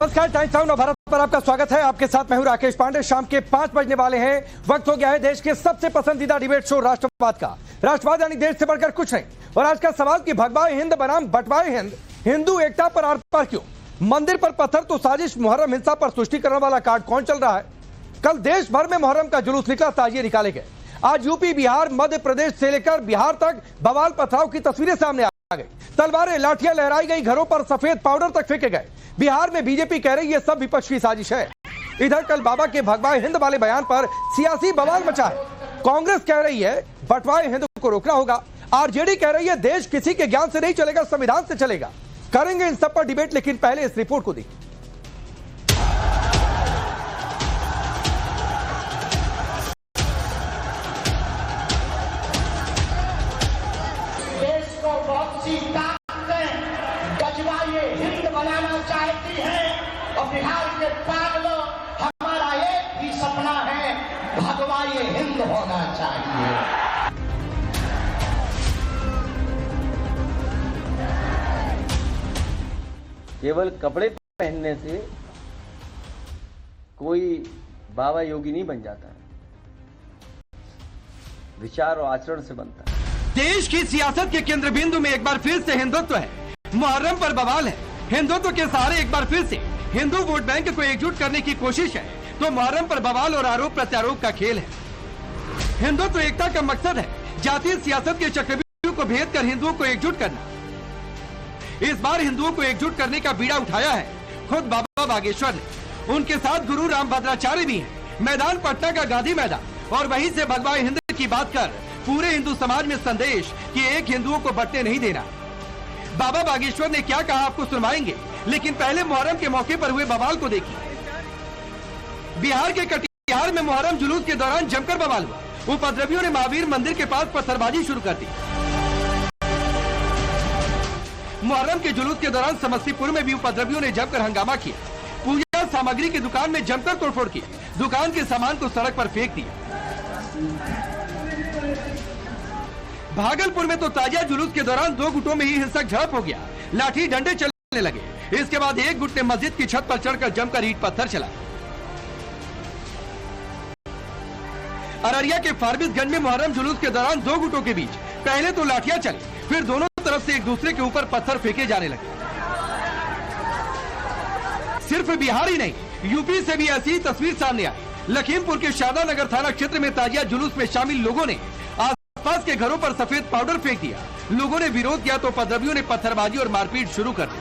नमस्कार, times now Bharat पर आपका स्वागत है। आपके साथ मैं हूं राकेश पांडे। शाम के 5 बजने वाले हैं। वक्त हो गया है देश के सबसे पसंदीदा डिबेट शो राष्ट्रवाद का। राष्ट्रवाद यानी देश से बढ़कर कुछ नहीं। और आज का सवाल कि भगवाए हिंद बनाम बंटवाए हिंद, हिंदू एकता पर आर पार क्यों? मंदिर पर पत्थर तो साजिश, मुहर्रम हिंसा पर तुष्टिकरण वाला कार्ड कौन चल रहा है? कल देश भर में मुहर्रम का जुलूस निकला, ताजिए निकाले गए। आज यूपी, बिहार, मध्य प्रदेश से लेकर बिहार तक बवाल पथराव की तस्वीरें सामने आ गई। तलवारें, लाठियां लहराई गई, घरों पर सफेद पाउडर तक फेंके गए। बिहार में बीजेपी कह रही है सब विपक्ष की साजिश है। इधर कल बाबा के भगवाए हिंद वाले बयान पर सियासी बवाल मचा है। कांग्रेस कह रही है बंटवाए हिंद को रोकना होगा। आरजेडी कह रही है देश किसी के ज्ञान से नहीं चलेगा, संविधान से चलेगा। करेंगे इन सब पर डिबेट, लेकिन पहले इस रिपोर्ट को देखिए। देश को बहुत सी ताकतें गजवाए हिंद बनाना चाहती हैं और बिहार के पागलों, हमारा एक ही सपना है, भगवाए हिंद होना चाहिए। केवल कपड़े पहनने से कोई बाबा योगी नहीं बन जाता है, विचार और आचरण से बनता है। देश की सियासत के केंद्र बिंदु में एक बार फिर से हिंदुत्व है। मुहर्रम पर बवाल है। हिंदुत्व के सहारे एक बार फिर से हिंदू वोट बैंक को एकजुट करने की कोशिश है, तो मुहर्रम पर बवाल और आरोप प्रत्यारोप का खेल है। हिंदुत्व एकता का मकसद है जातीय सियासत के चक्रव्यूह को भेद कर हिंदुओं को एकजुट करना। इस बार हिंदुओं को एकजुट करने का बीड़ा उठाया है खुद बाबा बागेश्वर ने। उनके साथ गुरु रामभद्राचार्य भी हैं। मैदान पटना का गांधी मैदान, और वहीं से भगवाए हिंद की बात कर पूरे हिंदू समाज में संदेश कि एक हिंदुओं को बंटने नहीं देना। बाबा बागेश्वर ने क्या कहा आपको सुनवाएंगे, लेकिन पहले मुहर्रम के मौके पर हुए बवाल को देखिए। बिहार के कटिहार में मुहर्रम जुलूस के दौरान जमकर बवाल हुआ। उपद्रवियों ने महावीर मंदिर के पास पत्थरबाजी शुरू कर दी। मुहर्रम के जुलूस के दौरान समस्तीपुर में भी उपद्रवियों ने जमकर हंगामा किया। पूजा सामग्री की दुकान में जमकर तोड़फोड़ की। दुकान के सामान को सड़क पर फेंक दिया। भागलपुर में तो ताजा जुलूस के दौरान दो गुटों में ही हिंसक झड़प हो गया। लाठी डंडे चलने लगे। इसके बाद एक गुट ने मस्जिद की छत पर चढ़कर जमकर ईंट पत्थर चलाया। अररिया के फारबिसगंज में मुहर्रम जुलूस के दौरान दो गुटों के बीच पहले तो लाठियां चली, फिर दोनों तरफ से एक दूसरे के ऊपर पत्थर फेंके जाने लगे। सिर्फ बिहार ही नहीं, यूपी से भी ऐसी तस्वीर सामने आई। लखीमपुर के शारदा नगर थाना क्षेत्र में ताजिया जुलूस में शामिल लोगों ने आसपास के घरों पर सफेद पाउडर फेंक दिया। लोगों ने विरोध किया तो उपद्रवियों ने पत्थरबाजी और मारपीट शुरू कर दी।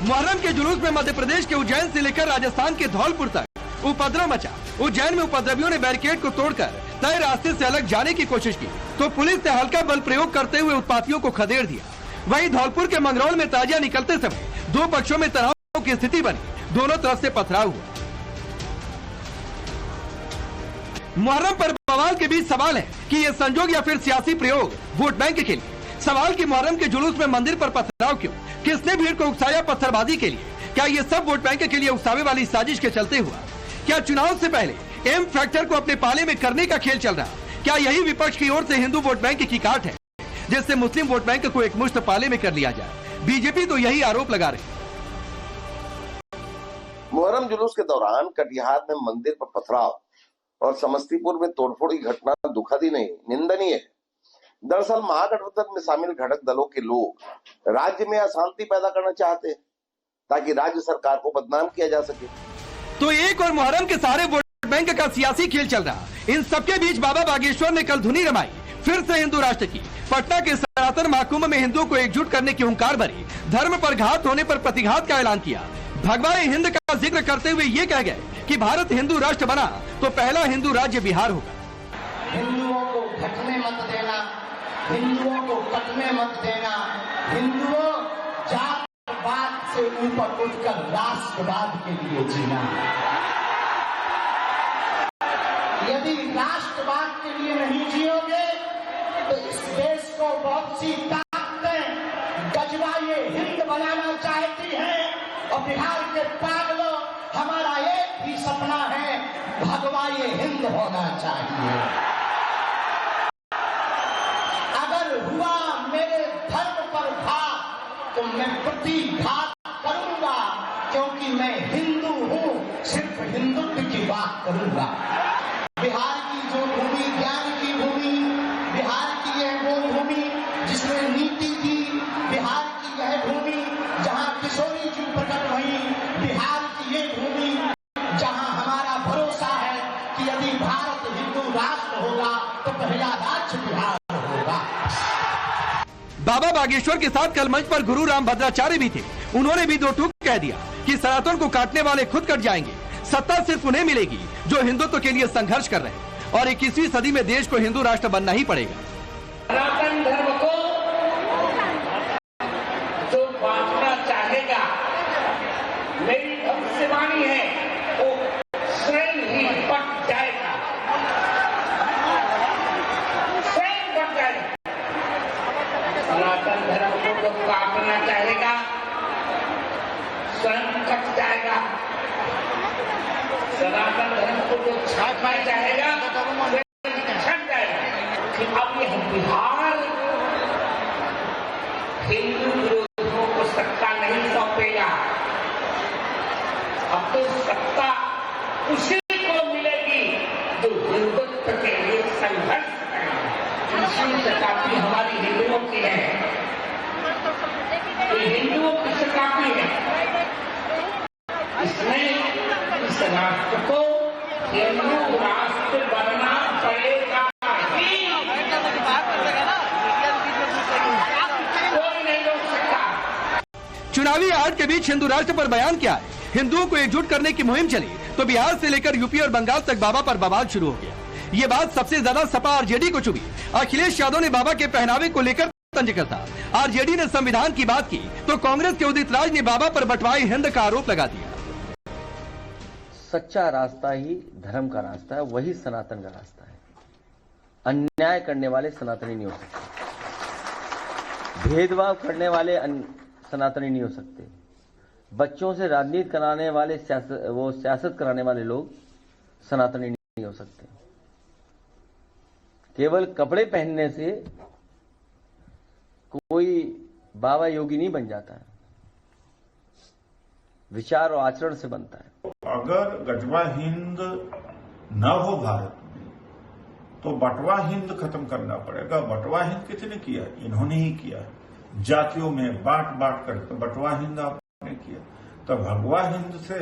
मुहर्रम के जुलूस में मध्य प्रदेश के उज्जैन से लेकर राजस्थान के धौलपुर तक उपद्रव मचा। उज्जैन में उपद्रवियों ने बैरिकेड को तोड़कर तय रास्ते से अलग जाने की कोशिश की, तो पुलिस ने हल्का बल प्रयोग करते हुए उत्पातियों को खदेड़ दिया। वहीं धौलपुर के मंगरौल में ताजिया निकलते समय दो पक्षों में तनाव की स्थिति बनी। दोनों तरफ से पथराव हुआ। मुहर्रम पर बवाल के बीच सवाल है कि ये संजोग या फिर सियासी प्रयोग वोट बैंक के लिए। सवाल कि मुहर्रम के जुलूस में मंदिर पर पथराव क्यों? किसने भीड़ को उकसाया पत्थरबाजी के लिए? क्या ये सब वोट बैंक के लिए उकसावे वाली साजिश के चलते हुआ? क्या चुनाव से पहले एम फैक्टर को अपने पाले में करने का खेल चल रहा? क्या यही विपक्ष की ओर से हिंदू वोट बैंक की काट है, जिससे मुस्लिम वोट बैंक को एक मुश्त पाले में कर लिया जाए? बीजेपी तो यही आरोप लगा रही। मुहर्रम जुलूस के दौरान कटिहार में मंदिर पर पथराव और समस्तीपुर में तोड़फोड़ की घटना दुखद ही नहीं, निंदनीय है। दरअसल महागठबंधन में शामिल घटक दलों के लोग राज्य में अशांति पैदा करना चाहते हैं ताकि राज्य सरकार को बदनाम किया जा सके। तो एक और मुहर्रम के सारे वोट बैंक का सियासी खेल चल रहा। इन सबके बीच बाबा बागेश्वर ने कल धुनी रमाई, फिर से हिंदू राष्ट्र की। पटना के सनातन महाकुंभ में हिंदुओं को एकजुट करने की हुंकार भरी। धर्म पर घात होने पर प्रतिघात का ऐलान किया। भगवाए हिंद का जिक्र करते हुए ये कह गए कि भारत हिंदू राष्ट्र बना तो पहला हिंदू राज्य बिहार होगा। हिंदुओं को घटने मत देना, हिंदुओं को कटने मत देना, हिंदुओं जात-पात से ऊपर उठकर राष्ट्रवाद के लिए जीना। यदि राष्ट्रवाद के लिए नहीं जियोगे तो इस देश को बहुत सी ताकतें गजवाए हिंद बनाना चाहती हैं और बिहार के पागलों, हमारा एक ही सपना है, भगवाए हिंद होना चाहिए। अगर हुआ मेरे धर्म पर घात तो मैं प्रति घात करूंगा, क्योंकि मैं हिंदू हूं, सिर्फ हिंदुत्व की बात करूंगा। बिहार की जो भूमि ज्ञान की भूमि, बिहार की यह वो भूमि जिसमें नीति थी, बिहार की यह भूमि जहां किशोरी जी प्रकट हुई, बिहार की ये भूमि जहां हमारा भरोसा है कि यदि भारत हिंदू राष्ट्र होगा तो पहला राज्य बिहार होगा। बाबा बागेश्वर के साथ कल मंच पर गुरु राम भद्राचार्य भी थे। उन्होंने भी दो टूक कह दिया कि सनातन को काटने वाले खुद कट जाएंगे, सत्ता सिर्फ उन्हें मिलेगी जो हिंदुत्व के लिए संघर्ष कर रहे हैं, और 21वीं सदी में देश को हिंदू राष्ट्र बनना ही पड़ेगा। सनातन धर्म को जो बांटना चाहेगा, मेरी भविष्यवाणी है, वो स्वयं ही बट जाएगा, स्वयं बट जाएगा। सनातन धर्म को जो काटना चाहेगा, स्वयं कट जाएगा। सनातन धर्म को जो छापना चाहेगा, छट जाएगा। कि अब यह बिहार हिंदू विरोधियों को सत्ता नहीं सौंपेगा, अब तो सत्ता उसी को मिलेगी जो हिंदुत्व के लिए संघर्ष करेगा। तीसरी शताब्दी हमारी हिंदुओं की है, ये हिंदुओं की शताब्दी है। इसमें इस राष्ट्र को हिंदू राष्ट्र बनना पड़ेगा ही, कोई नहीं रोक सकता। चुनावी आड़ के बीच हिंदू राष्ट्र पर बयान क्या है? हिंदुओं को एकजुट करने की मुहिम चली तो बिहार से लेकर यूपी और बंगाल तक बाबा पर बवाल शुरू हो गया। ये बात सबसे ज्यादा सपा आरजेडी को चुभी। अखिलेश यादव ने बाबा के पहनावे को लेकर तंज कसा। आरजेडी ने संविधान की बात की तो कांग्रेस के उदित राज ने बाबा पर बंटवाए हिंद का आरोप लगा दिया। सच्चा रास्ता ही धर्म का रास्ता है, वही सनातन का रास्ता है। अन्याय करने वाले सनातनी नहीं हो सकते, भेदभाव करने वाले सनातनी नहीं हो सकते, बच्चों से राजनीति कराने वाले सियासत कराने वाले लोग सनातनी नहीं हो सकते। केवल कपड़े पहनने से कोई बाबा योगी नहीं बन जाता है, विचार और आचरण से बनता है। अगर गजवा हिंद न हो भारत में तो बटवा हिंद खत्म करना पड़ेगा। बटवा हिंद किसने किया? इन्होंने ही किया, जातियों में बांट बांट कर तो बटवा हिंद आपने किया। तो भगवा हिंद से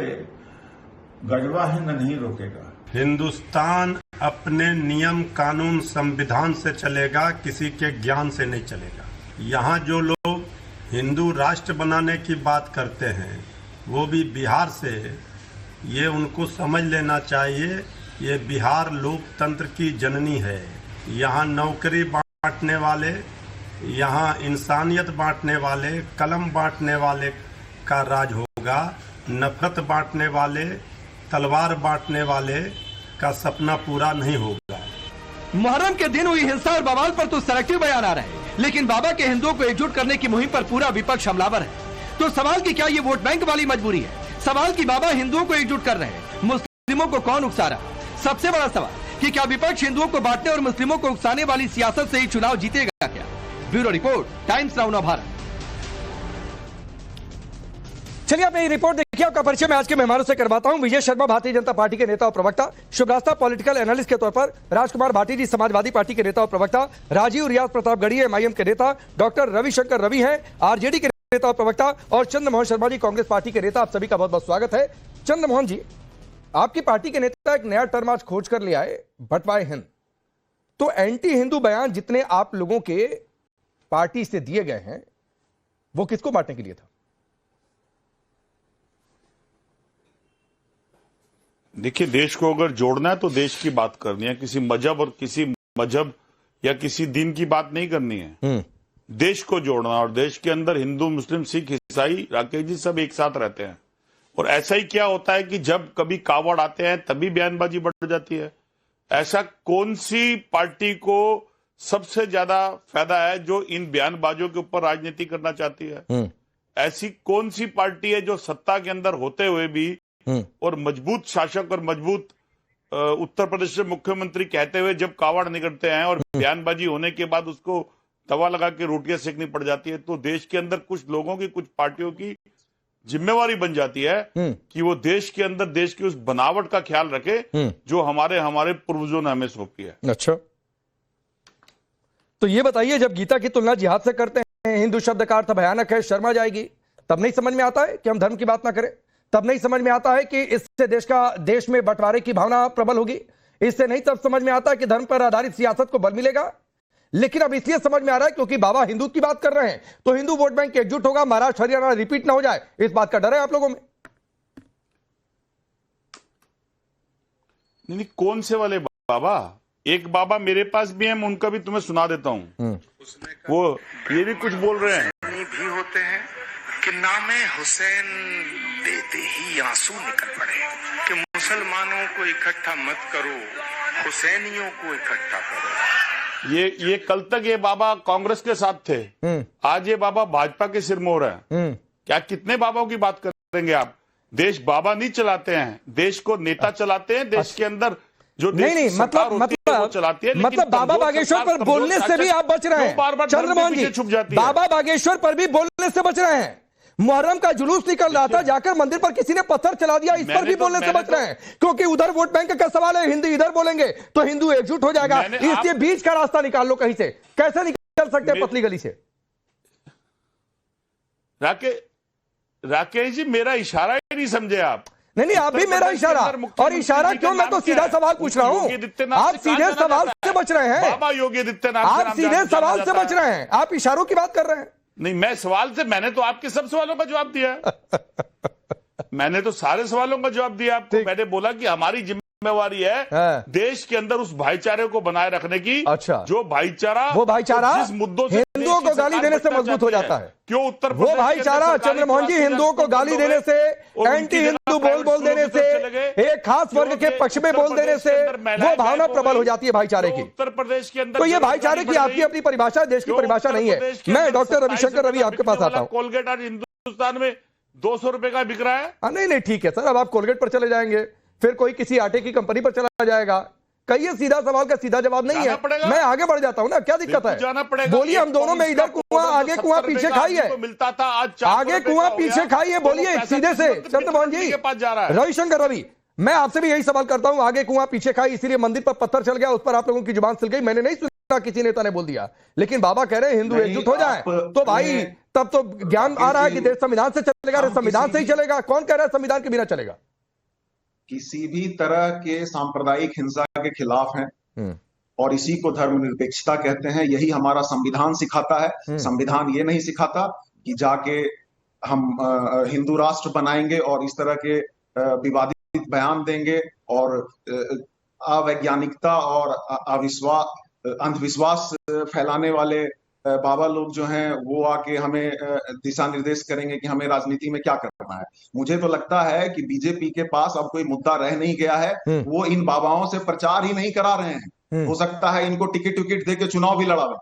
गजवा हिंद नहीं रोकेगा। हिंदुस्तान अपने नियम कानून संविधान से चलेगा, किसी के ज्ञान से नहीं चलेगा। यहाँ जो लोग हिंदू राष्ट्र बनाने की बात करते हैं वो भी बिहार से, ये उनको समझ लेना चाहिए, ये बिहार लोकतंत्र की जननी है। यहाँ नौकरी बांटने वाले, यहाँ इंसानियत बांटने वाले, कलम बांटने वाले का राज होगा। नफरत बांटने वाले, तलवार बांटने वाले का सपना पूरा नहीं होगा। मुहर्रम के दिन हुई हिंसा और बवाल पर तो सेलेक्टिव बयान आ रहे हैं, लेकिन बाबा के हिंदुओं को एकजुट करने की मुहिम पर पूरा विपक्ष हमलावर है। तो सवाल की क्या ये वोट बैंक वाली मजबूरी है? सवाल की बाबा हिंदुओं को एकजुट कर रहे हैं, मुस्लिमों को कौन उकसा रहा? सबसे बड़ा सवाल कि क्या विपक्ष हिंदुओं को बांटने और मुस्लिमों को उकसाने वाली सियासत से ही चुनाव जीतेगा क्या? Bureau report, times now Bharat. चलिए आपने ये रिपोर्ट देखिए। आपका परिचय मैं आज के मेहमानों से करवाता हूं। विजय शर्मा भारतीय जनता पार्टी के नेता और प्रवक्ता, शुभरास्ता पॉलिटिकल एनालिस्ट के तौर पर, राजकुमार भाटी जी समाजवादी पार्टी के नेता और प्रवक्ता, राजीव रियाज प्रतापगढ़ी एमआईएम के नेता, डॉक्टर रविशंकर रवि हैं आरजेडी के नेता और प्रवक्ता, और चंद्रमोहन शर्मा जी कांग्रेस पार्टी के नेता। आप सभी का बहुत बहुत स्वागत है। चंद्रमोहन जी, आपकी पार्टी के नेता एक नया टर्म आज खोज कर ले आए, बंटवाए हिंद। तो एंटी हिंदू बयान जितने आप लोगों के पार्टी से दिए गए हैं वो किसको बांटने के लिए था? देखिए, देश को अगर जोड़ना है तो देश की बात करनी है, किसी मजहब या किसी दिन की बात नहीं करनी है। देश को जोड़ना, और देश के अंदर हिंदू, मुस्लिम, सिख, ईसाई, राकेश जी सब एक साथ रहते हैं। और ऐसा ही क्या होता है कि जब कभी कावड़ आते हैं तभी बयानबाजी बढ़ जाती है। ऐसा कौन सी पार्टी को सबसे ज्यादा फायदा है जो इन बयानबाजों के ऊपर राजनीति करना चाहती है? ऐसी कौन सी पार्टी है जो सत्ता के अंदर होते हुए भी और मजबूत शासक और मजबूत उत्तर प्रदेश के मुख्यमंत्री कहते हुए जब कावड़ निकलते हैं और बयानबाजी होने के बाद उसको तवा लगा के रोटियां सेकनी पड़ जाती है, तो देश के अंदर कुछ लोगों की, कुछ पार्टियों की जिम्मेवारी बन जाती है कि वो देश के अंदर देश की उस बनावट का ख्याल रखे जो हमारे पूर्वजों ने हमें सौंपी है। अच्छा, तो ये बताइए, जब गीता की तुलना जिहाद से करते हैं, हिंदू शब्द का अर्थ भयानक है, शर्मा जाएगी, तब नहीं समझ में आता है कि हम धर्म की बात ना करें? तब नहीं समझ में आता है कि इससे देश में बंटवारे की भावना प्रबल होगी? इससे नहीं तब समझ में आता है कि धर्म पर आधारित सियासत को बल मिलेगा? लेकिन अब इसलिए समझ में आ रहा है क्योंकि बाबा हिंदू की बात कर रहे हैं, तो हिंदू वोट बैंक एकजुट होगा, महाराष्ट्र हरियाणा रिपीट ना हो जाए, इस बात का डर है आप लोगों में? नहीं, कौन से वाले बाबा? एक बाबा मेरे पास भी है, मैं उनका भी तुम्हें सुना देता हूँ। वो ये भी कुछ बोल रहे हैं भी होते हैं कि नामे हुसैन देते ही आंसू निकल पड़े कि मुसलमानों को इकट्ठा मत करो, हुसैनियों को इकट्ठा करो। ये कल तक ये बाबा कांग्रेस के साथ थे, आज ये बाबा भाजपा के सिरमौर है। क्या कितने बाबाओं की बात करेंगे आप? देश बाबा नहीं चलाते हैं, देश को नेता चलाते हैं। देश के अंदर जो नहीं, मतलब बाबा बागेश्वर पर बोलने से भी आप बच रहे हैं चंद्रमोहन जी, बाबा बागेश्वर पर भी बोलने से बच रहे हैं। मुहर्रम का जुलूस निकल रहा था, जाकर मंदिर पर किसी ने पत्थर चला दिया, इस पर भी बोलने से बच रहे हैं, क्योंकि उधर वोट बैंक का सवाल है, हिंदू इधर बोलेंगे तो हिंदू एकजुट हो जाएगा, इसलिए बीच का रास्ता निकाल लो कहीं से। कैसे निकल सकते हैं पतली गली से? राकेश जी, मेरा इशारा ही नहीं समझे आप। नहीं, आप भी मेरा इशारा, और इशारा क्यों? मैं तो सीधा सवाल पूछ रहा हूं, आप सीधे सवाल से बच रहे हैं। बाबा योगी आदित्यनाथ, आप सीधे सवाल से बच रहे हैं, आप इशारों की बात कर रहे हैं। नहीं, मैं सवाल से, मैंने तो आपके सब सवालों का जवाब दिया। मैंने तो सारे सवालों का जवाब दिया आपको। मैंने बोला कि हमारी जिम्मेवारी है देश के अंदर उस भाईचारे को बनाए रखने की। अच्छा, जो भाईचारा, वो भाईचारा जिस मुद्दों से हिंदुओं को गाली देने से मजबूत हो जाता है। क्यों उत्तर वो भाईचारा चंद्रमोहन जी हिंदुओं को गाली देने से, एंटी हिंदू बोल देने से, एक खास वर्ग के पक्ष में बोल देने से वो भावना प्रबल हो जाती है भाईचारे की। उत्तर प्रदेश के अंदर तो ये भाईचारे की आपकी अपनी परिभाषा है, देश की परिभाषा नहीं है। मैं डॉक्टर रविशंकर रवि आपके पास आता हूँ। कोलगेट आज हिंदुस्तान में 200 रुपए का बिक रहा है। नहीं, ठीक है सर, अब आप कोलगेट पर चले जाएंगे, फिर कोई किसी आटे की कंपनी पर चला जाएगा। कहिए, सीधा सवाल का सीधा जवाब नहीं है। मैं आगे बढ़ जाता हूं ना, क्या दिक्कत है? बोलिए, हम दोनों में इधर कुआं आगे कुआं पीछे खाई है, मिलता था आज आगे कुआं पीछे खाई है। बोलिए सीधे से चंद्रमोहन जी, रविशंकर रवि, मैं आपसे भी यही सवाल करता हूं। आगे कुआं पीछे खाई, इसीलिए मंदिर पर पत्थर चल गया, उस पर आप लोगों की जुबान सिल गई। मैंने नहीं सुना किसी नेता ने बोल दिया, लेकिन बाबा कह रहे हैं हिंदू एकजुट हो जाए, तो भाई तब तो ज्ञान आ रहा है कि देश संविधान से चलेगा, संविधान से ही चलेगा। कौन कह रहा है संविधान के बिना चलेगा? किसी भी तरह के सांप्रदायिक हिंसा के खिलाफ हैं, और इसी को धर्मनिरपेक्षता कहते हैं। यही हमारा संविधान सिखाता है। संविधान ये नहीं सिखाता कि जाके हम हिंदू राष्ट्र बनाएंगे और इस तरह के विवादित बयान देंगे और अवैज्ञानिकता और अंधविश्वास फैलाने वाले बाबा लोग जो हैं वो आके हमें दिशा निर्देश करेंगे कि हमें राजनीति में क्या करना है। मुझे तो लगता है कि बीजेपी के पास अब कोई मुद्दा रह नहीं गया है। वो इन बाबाओं से प्रचार ही नहीं करा रहे हैं। हो सकता है इनको टिकट दे के चुनाव भी लड़ावे।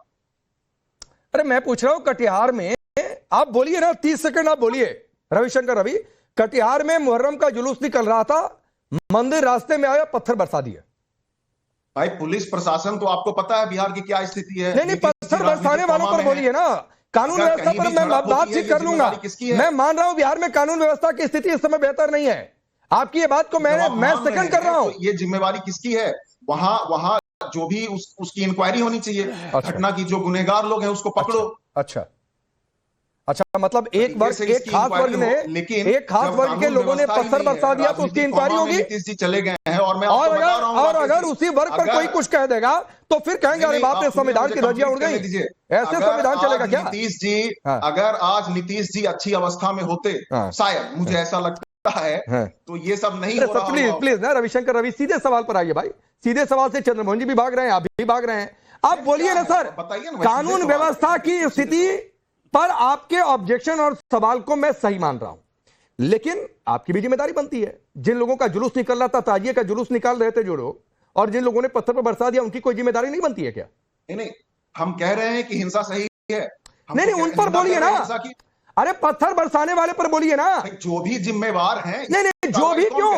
अरे मैं पूछ रहा हूं, कटिहार में आप बोलिए ना, 30 सेकंड आप बोलिए रविशंकर रवि। कटिहार में मुहर्रम का जुलूस निकल रहा था, मंदिर रास्ते में आया, पत्थर बरसा दिया। भाई, पुलिस प्रशासन तो आपको पता है बिहार की क्या स्थिति है। नहीं, पत्थर बरसाने वालों पर बोलिए ना। कानून व्यवस्था पर मैं बातचीत कर लूंगा। मैं मान रहा हूं बिहार में कानून व्यवस्था की स्थिति इस समय बेहतर नहीं है। आपकी ये बात को मैं सेकंड कर रहा हूं। ये जिम्मेवारी किसकी है? वहां जो भी उसकी इंक्वायरी होनी चाहिए। घटना की जो गुनहगार लोग हैं उसको पकड़ो। अच्छा, मतलब एक खास वर्ग ने, एक खास वर्ग के लोगों ने पत्थर बरसा दिया तो उसकी इंक्वायरी होगी। नीतीश जी चले गए हैं और मैं और अगर उसी वर्ग पर कोई कुछ कह देगा तो फिर कहेंगे अरे बाप रे, संविधान की धज्जियां उड़ गई। ऐसे संविधान चलेगा क्या? नीतीश जी, अगर आज नीतीश जी अच्छी अवस्था में होते, शायद, मुझे ऐसा लगता है, तो ये सब नहीं हो रहा। प्लीज ना रविशंकर रवि, सीधे सवाल पर आइए भाई। सीधे सवाल से चंद्रमोहन जी भी भाग रहे हैं, आप भी भाग रहे हैं। आप बोलिए ना सर, कानून व्यवस्था की स्थिति पर आपके ऑब्जेक्शन और सवाल को मैं सही मान रहा हूं, लेकिन आपकी भी जिम्मेदारी बनती है। जिन लोगों का जुलूस निकल रहा था, ताजिए का जुलूस निकाल रहे थे जो लोग, और जिन लोगों ने पत्थर पर बरसा दिया, उनकी कोई जिम्मेदारी नहीं बनती है क्या? नहीं, हम कह रहे हैं कि हिंसा सही है। नहीं, उन पर बोलिए ना। अरे पत्थर बरसाने वाले पर बोलिए ना। जो भी जिम्मेवार हैं। नहीं, जो भी क्यों?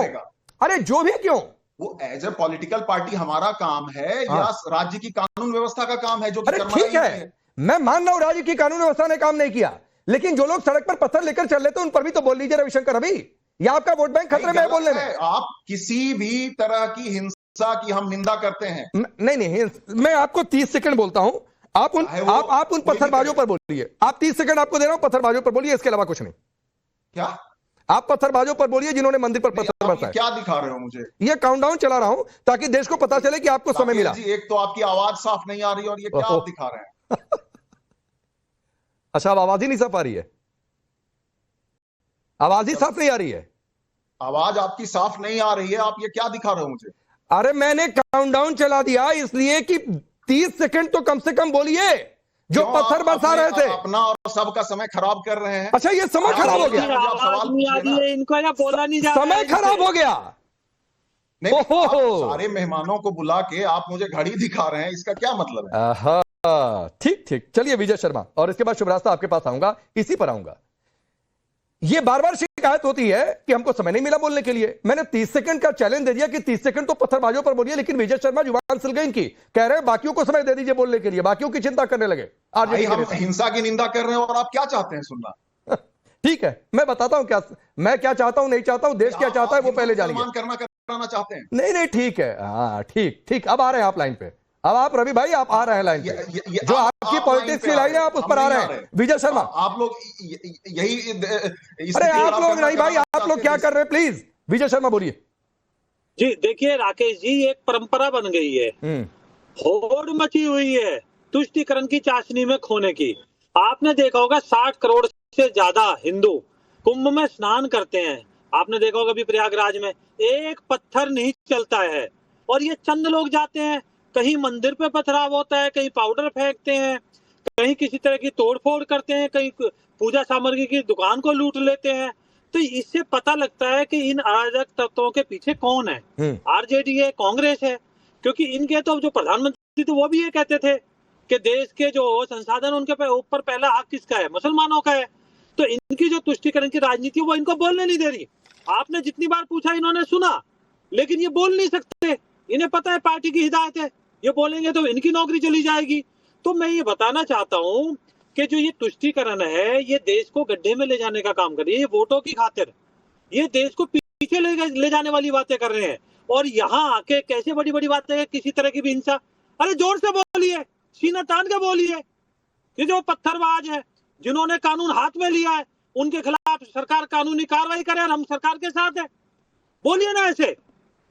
अरे जो भी क्यों? वो एज ए पॉलिटिकल पार्टी हमारा काम है या राज्य की कानून व्यवस्था का काम है जो ठीक है, मैं मान रहा हूं राज्य की कानून व्यवस्था ने काम नहीं किया, लेकिन जो लोग सड़क पर पत्थर लेकर चल लेते हैं उन पर भी तो बोल लीजिए रविशंकर अभी, या आपका वोट बैंक खतरे में है बोलने में? आप किसी भी तरह की हिंसा की हम निंदा करते हैं। नहीं, मैं आपको 30 सेकंड बोलता हूं, आप उन पत्थरबाजों पर बोलिए। आप 30 सेकंड आपको दे रहा हूं, पत्थरबाजों पर बोलिए, इसके अलावा कुछ नहीं। क्या आप पत्थरबाजों पर बोलिए जिन्होंने मंदिर पर पत्थर बरसाए। क्या दिखा रहे हो मुझे? ये काउंटडाउन चला रहा हूं ताकि देश को पता चले कि आपको समय मिला। जी, एक तो आपकी आवाज साफ नहीं आ रही और ये क्या आप दिखा रहे हैं? अच्छा, अब आवाज ही नहीं साफ आ रही है? आवाज ही साफ नहीं आ रही है? आवाज आपकी साफ नहीं आ रही है, आप ये क्या दिखा रहे हो मुझे? अरे मैंने काउंटडाउन चला दिया इसलिए कि 30 सेकंड तो कम से कम बोलिए। जो पत्थर बरसा रहे थे, अपना और सबका समय खराब कर रहे हैं। अच्छा, ये समय खराब हो गया, इनको या बोला नहीं जा, समय खराब हो गया। नहीं, आप सारे मेहमानों को बुला के आप मुझे घड़ी दिखा रहे हैं, इसका क्या मतलब है? ठीक, चलिए विजय शर्मा, और इसके बाद शुभराज आपके पास आऊंगा, इसी पर आऊंगा। ये बार बार शिकायत होती है कि हमको समय नहीं मिला बोलने के लिए। मैंने 30 सेकंड का चैलेंज दे दिया कि 30 सेकंड तो पत्थरबाजों पर बोलिए, लेकिन विजय शर्मा जुबान सिल गई इनकी, कह रहे हैं बाकियों को समय दे दीजिए बोलने के लिए, बाकियों की चिंता करने लगे। हम हिंसा की निंदा कर रहे हैं और आप क्या चाहते हैं सुनना? ठीक है, मैं बताता हूं मैं क्या चाहता हूं, नहीं चाहता हूं, देश क्या चाहता है वो पहले जानिए। कराना चाहते हैं? नहीं, ठीक है, हाँ ठीक, अब आ रहे हैं आप लाइन पे। अब आप रवि भाई आप आ रहे हैं लाइन पे, जो आपकी पॉलिटिक्स की लाइन है आप उस पर आ रहे हैं। विजय शर्मा, आप लोग यही, अरे आप लोग नहीं भाई, आप लोग क्या कर रहे हैं प्लीज। विजय शर्मा बोलिए। जी देखिए राकेश जी, एक परंपरा बन गई है, होड़ मची हुई है तुष्टीकरण की चाशनी में खोने की। आपने देखा होगा 60 करोड़ से ज्यादा हिंदू कुंभ में स्नान करते हैं। आपने देखा होगा अभी प्रयागराज में एक पत्थर नहीं चलता है, और ये चंद लोग जाते हैं, कहीं मंदिर पे पथराव होता है, कहीं पाउडर फेंकते हैं, कहीं किसी तरह की तोड़फोड़ करते हैं, कहीं पूजा सामग्री की दुकान को लूट लेते हैं। तो इससे पता लगता है कि इन अराजक तत्वों के पीछे कौन है। आरजेडी है, कांग्रेस है, क्योंकि इनके तो जो प्रधानमंत्री थे वो भी ये कहते थे कि देश के जो संसाधन उनके ऊपर पहला हक किसका है, मुसलमानों का है। तो इनकी जो तुष्टीकरण की राजनीति वो इनको बोलने नहीं दे रही। आपने जितनी बार पूछा इन्होंने सुना, लेकिन ये बोल नहीं सकते। इन्हें पता है पार्टी की हिदायत है, ये बोलेंगे तो इनकी नौकरी चली जाएगी। तो मैं ये बताना चाहता हूं कि जो ये तुष्टीकरण है ये देश को गड्ढे में ले जाने का काम कर रही है। ये वोटों की खातिर ये देश को पीछे ले जाने वाली बातें कर रहे हैं। और यहाँ आके कैसे बड़ी बड़ी बातें हैं, किसी तरह की भी हिंसा, अरे जोर से बोलिए, सीना तान के बोलिए कि जो पत्थरबाज है जिन्होंने कानून हाथ में लिया है उनके खिलाफ सरकार कानूनी कार्रवाई करे और हम सरकार के साथ है। बोलिए ना ऐसे,